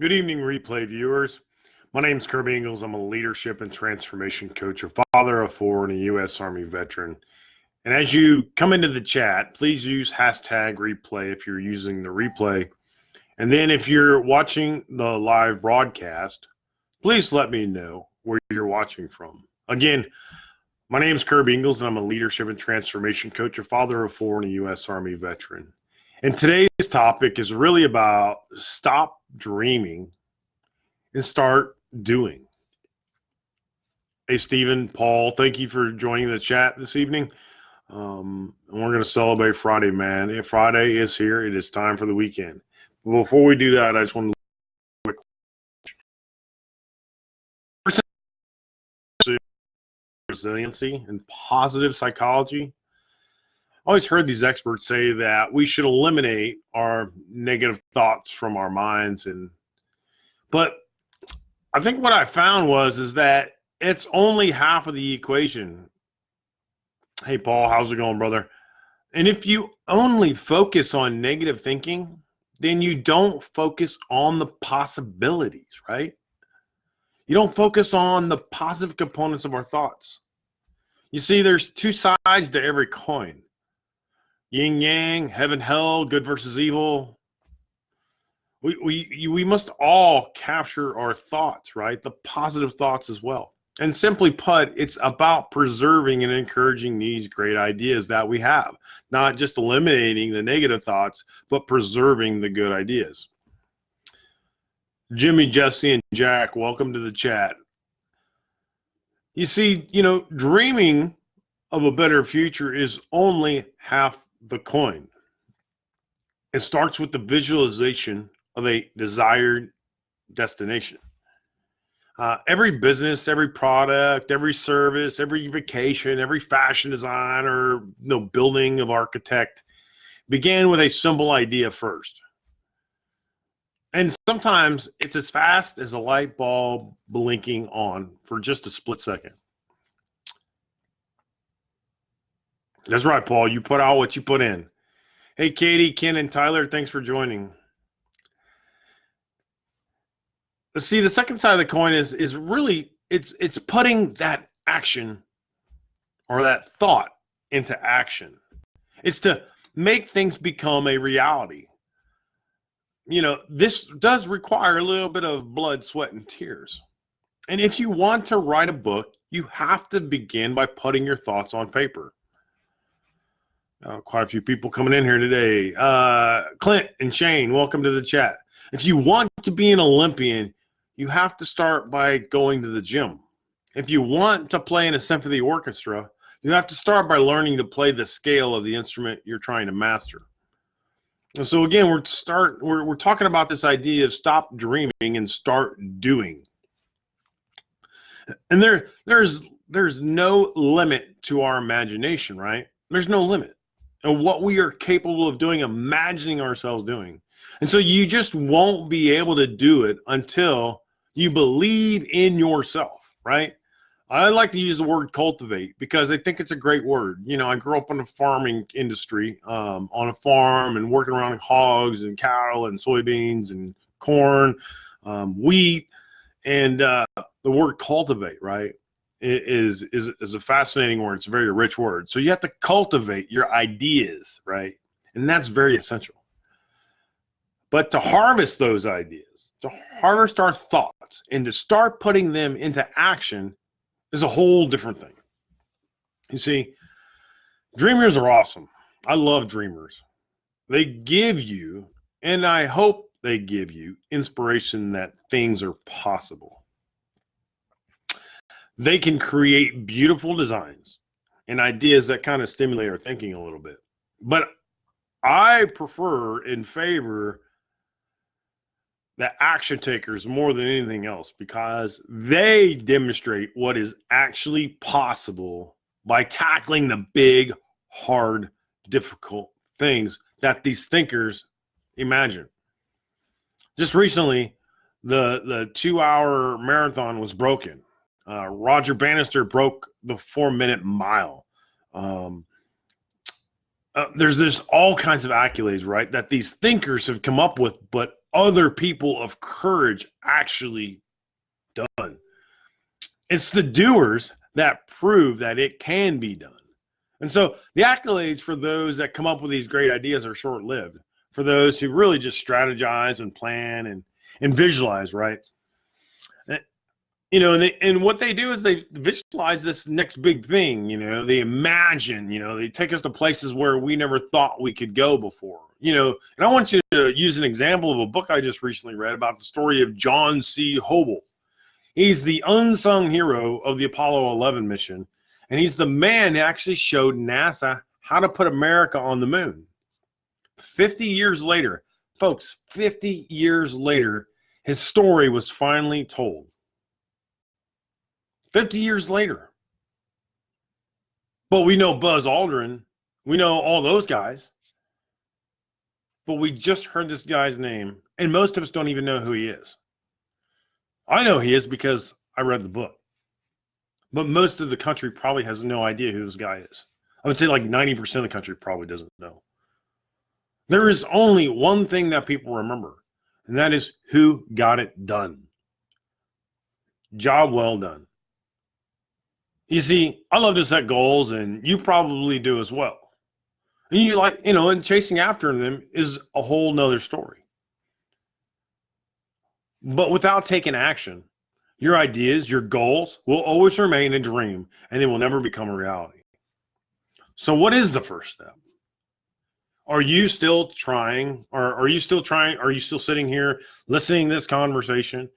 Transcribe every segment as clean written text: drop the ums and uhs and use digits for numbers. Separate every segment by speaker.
Speaker 1: Good evening, replay viewers. My name is Kirby Ingles. I'm a leadership and transformation coach, a father of four, and a U.S. Army veteran. And as you come into the chat, please use hashtag replay if you're using the replay. And then if you're watching the live broadcast, please let me know where you're watching from. Again, my name is Kirby Ingles, and I'm a leadership and transformation coach, a father of four, and a U.S. Army veteran. And today's topic is really about stop dreaming and start doing. Hey, Stephen, Paul, thank you for joining the chat this evening. And we're going to celebrate Friday, man. If Friday is here, it is time for the weekend. But before we do that, I just want to resiliency and positive psychology. I always heard these experts say that we should eliminate our negative thoughts from our minds, but I think what I found is that it's only half of the equation. Hey, Paul, how's it going, brother? And if you only focus on negative thinking, then you don't focus on the possibilities, right? You don't focus on the positive components of our thoughts. You see, there's two sides to every coin. Yin yang, heaven, hell, good versus evil. We must all capture our thoughts, right? The positive thoughts as well. And simply put, it's about preserving and encouraging these great ideas that we have, not just eliminating the negative thoughts, but preserving the good ideas. Jimmy, Jesse, and Jack, welcome to the chat. You see, dreaming of a better future is only half the coin. It starts with the visualization of a desired destination. Every business, every product, every service, every vacation, every fashion design or building of architect began with a simple idea first. And sometimes it's as fast as a light bulb blinking on for just a split second. That's right, Paul. You put out what you put in. Hey, Katie, Ken, and Tyler, thanks for joining. See, the second side of the coin is really it's putting that action or that thought into action. It's to make things become a reality. This does require a little bit of blood, sweat, and tears. And if you want to write a book, you have to begin by putting your thoughts on paper. Quite a few people coming in here today. Clint and Shane, welcome to the chat. If you want to be an Olympian, you have to start by going to the gym. If you want to play in a symphony orchestra, you have to start by learning to play the scale of the instrument you're trying to master. And so again, we're talking about this idea of stop dreaming and start doing. And there's no limit to our imagination, right? There's no limit. And what we are capable of doing, imagining ourselves doing. And so you just won't be able to do it until you believe in yourself, right? I like to use the word cultivate because I think it's a great word. I grew up in the farming industry, on a farm and working around hogs and cattle and soybeans and corn, wheat, and the word cultivate, right? Is a fascinating word. It's a very rich word. So you have to cultivate your ideas, right? And that's very essential. But to harvest those ideas, to harvest our thoughts, and to start putting them into action is a whole different thing. You see, dreamers are awesome. I love dreamers. They give you, and I hope they give you, inspiration that things are possible. They can create beautiful designs and ideas that kind of stimulate our thinking a little bit. But I prefer and favor the action takers more than anything else because they demonstrate what is actually possible by tackling the big, hard, difficult things that these thinkers imagine. Just recently, the 2-hour marathon was broken. Roger Bannister broke the 4-minute mile. There's all kinds of accolades, right, that these thinkers have come up with, but other people of courage actually done. It's the doers that prove that it can be done. And so the accolades for those that come up with these great ideas are short-lived. For those who really just strategize and plan and visualize, right? And what they do is they visualize this next big thing. They imagine. They take us to places where we never thought we could go before. And I want you to use an example of a book I just recently read about the story of John C. Hubble. He's the unsung hero of the Apollo 11 mission, and he's the man who actually showed NASA how to put America on the moon. 50 years later, folks, 50 years later, his story was finally told. 50 years later. But we know Buzz Aldrin. We know all those guys. But we just heard this guy's name, and most of us don't even know who he is. I know he is because I read the book. But most of the country probably has no idea who this guy is. I would say like 90% of the country probably doesn't know. There is only one thing that people remember, and that is who got it done. Job well done. You see, I love to set goals, and you probably do as well. And and chasing after them is a whole nother story. But without taking action, your ideas, your goals will always remain a dream, and they will never become a reality. So what is the first step? Are you still trying? Or are you still trying? Are you still sitting here listening to this conversation?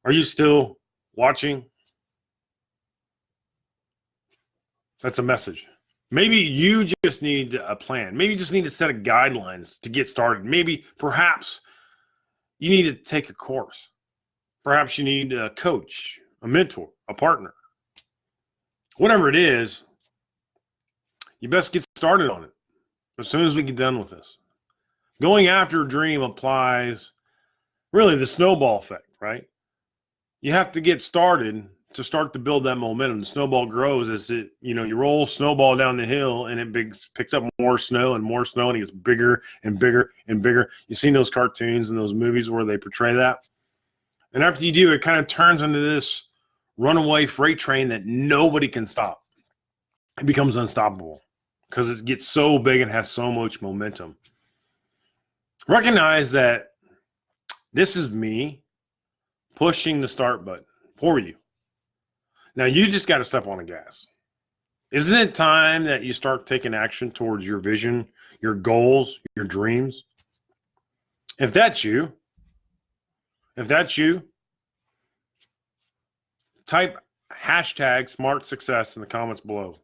Speaker 1: Are you still watching? That's a message. Maybe you just need a plan. Maybe you just need to set a guidelines to get started. Maybe, perhaps, you need to take a course. Perhaps you need a coach, a mentor, a partner. Whatever it is, you best get started on it as soon as we get done with this. Going after a dream applies really the snowball effect, right? You have to get started to start to build that momentum. The snowball grows as you roll snowball down the hill, and it picks up more snow, and it gets bigger and bigger and bigger. You've seen those cartoons and those movies where they portray that. And after you do, it kind of turns into this runaway freight train that nobody can stop. It becomes unstoppable because it gets so big and has so much momentum. Recognize that this is me pushing the start button for you. Now, you just got to step on the gas. Isn't it time that you start taking action towards your vision, your goals, your dreams? If that's you, type hashtag smart success in the comments below.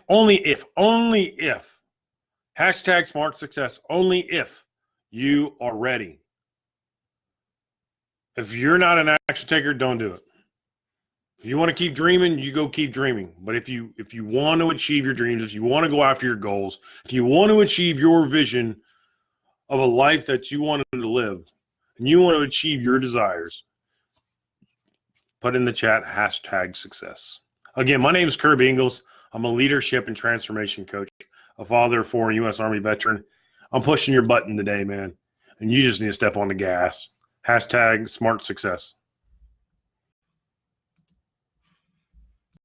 Speaker 1: Only if, hashtag smart success, only if you are ready. If you're not an action taker, don't do it. If you want to keep dreaming, you go keep dreaming. But if you want to achieve your dreams, if you want to go after your goals, if you want to achieve your vision of a life that you want to live, and you want to achieve your desires, put in the chat hashtag success. Again, my name is Kirby Ingalls. I'm a leadership and transformation coach, a father of 4 U.S. Army veteran. I'm pushing your button today, man. And you just need to step on the gas. Hashtag smart success.